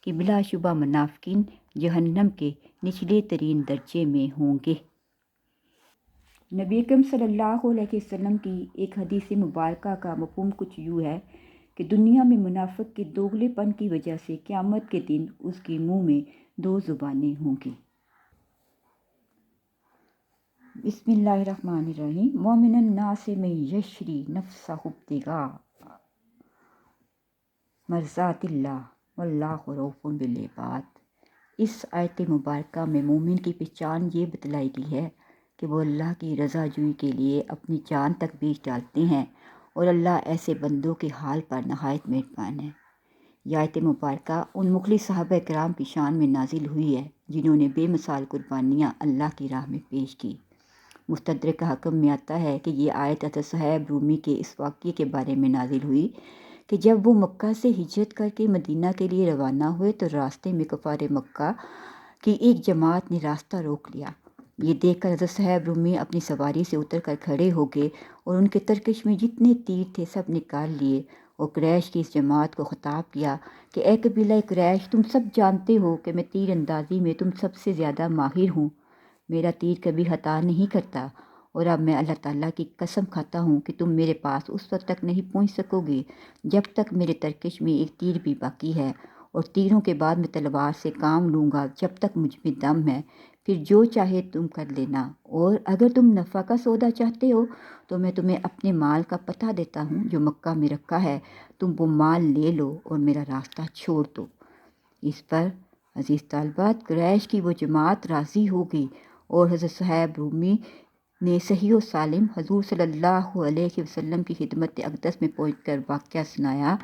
کہ بلا شبہ منافقین جہنم کے نچلے ترین درجے میں ہوں گے۔ نبی اکرم صلی اللہ علیہ وسلم کی ایک حدیث مبارکہ کا مفہوم کچھ یوں ہے کہ دنیا میں منافق کے دوغلے پن کی وجہ سے قیامت کے دن اس کے منہ میں دو زبانیں ہوں گی۔ بسم اللہ الرحمن الرحیم۔ وَمِنَ النَّاسِ مَن یشری نفسہ ابتغاء مرضات اللہ واللہ رؤوف بالعباد۔ اس آیت مبارکہ میں مومن کی پہچان یہ بتلائی گئی ہے کہ وہ اللہ کی رضا جوئی کے لیے اپنی جان تک بیچ ڈالتے ہیں، اور اللہ ایسے بندوں کے حال پر نہایت مہربان ہے۔ یہ آیت مبارکہ ان مخلص صحابہ کرام کی شان میں نازل ہوئی ہے جنہوں نے بے مثال قربانیاں اللہ کی راہ میں پیش کی۔ مستدرک حاکم میں آتا ہے کہ یہ آیت حضرت صہیب رومی کے اس واقعے کے بارے میں نازل ہوئی کہ جب وہ مکہ سے ہجرت کر کے مدینہ کے لیے روانہ ہوئے تو راستے میں کفار مکہ کی ایک جماعت نے راستہ روک لیا۔ یہ دیکھ کر حضرت صہیب رومی اپنی سواری سے اتر کر کھڑے ہو گئے اور ان کے ترکش میں جتنے تیر تھے سب نکال لیے اور قریش کی اس جماعت کو خطاب کیا کہ اے قبیلہ قریش، تم سب جانتے ہو کہ میں تیر اندازی میں تم سب سے زیادہ ماہر ہوں، میرا تیر کبھی خطا نہیں کرتا، اور اب میں اللہ تعالیٰ کی قسم کھاتا ہوں کہ تم میرے پاس اس وقت تک نہیں پہنچ سکو گے جب تک میرے ترکش میں ایک تیر بھی باقی ہے، اور تیروں کے بعد میں تلوار سے کام لوں گا جب تک مجھ میں دم ہے، پھر جو چاہے تم کر لینا، اور اگر تم نفع کا سودا چاہتے ہو تو میں تمہیں اپنے مال کا پتہ دیتا ہوں جو مکہ میں رکھا ہے، تم وہ مال لے لو اور میرا راستہ چھوڑ دو۔ اس پر عزیز طالبات قریش کی وہ جماعت راضی ہو گئی اور حضرت صہیب رومی نے صحیح و سالم حضور صلی اللہ علیہ وسلم کی خدمت اقدس میں پہنچ کر واقعہ سنایا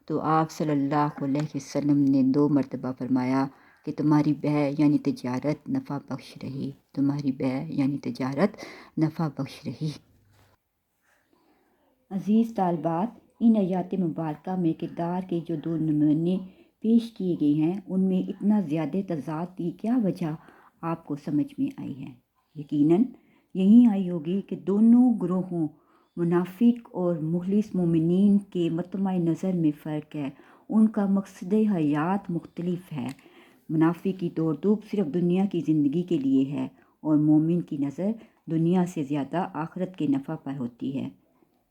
تو آپ صلی اللہ علیہ وسلم نے 2 مرتبہ فرمایا کہ تمہاری بیع یعنی تجارت نفع بخش رہی، تمہاری بیع یعنی تجارت نفع بخش رہی۔ عزیز طالبات، ان آیات مبارکہ میں کردار کے جو 2 نمونے پیش کیے گئے ہیں ان میں اتنا زیادہ تضاد کی کیا وجہ آپ کو سمجھ میں آئی ہے؟ یقیناً یہی آئی ہوگی کہ دونوں گروہوں منافق اور مخلص مومنین کے مطمع نظر میں فرق ہے، ان کا مقصد حیات مختلف ہے۔ منافق کی دوڑ دھوپ صرف دنیا کی زندگی کے لیے ہے اور مومن کی نظر دنیا سے زیادہ آخرت کے نفع پر ہوتی ہے۔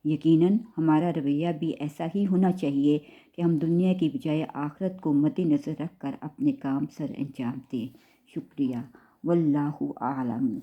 یقیناً ہمارا رویہ بھی ایسا ہی ہونا چاہیے کہ ہم دنیا کی بجائے آخرت کو مد نظر رکھ کر اپنے کام سر انجام دیں۔ شکریہ، واللہ اعلم۔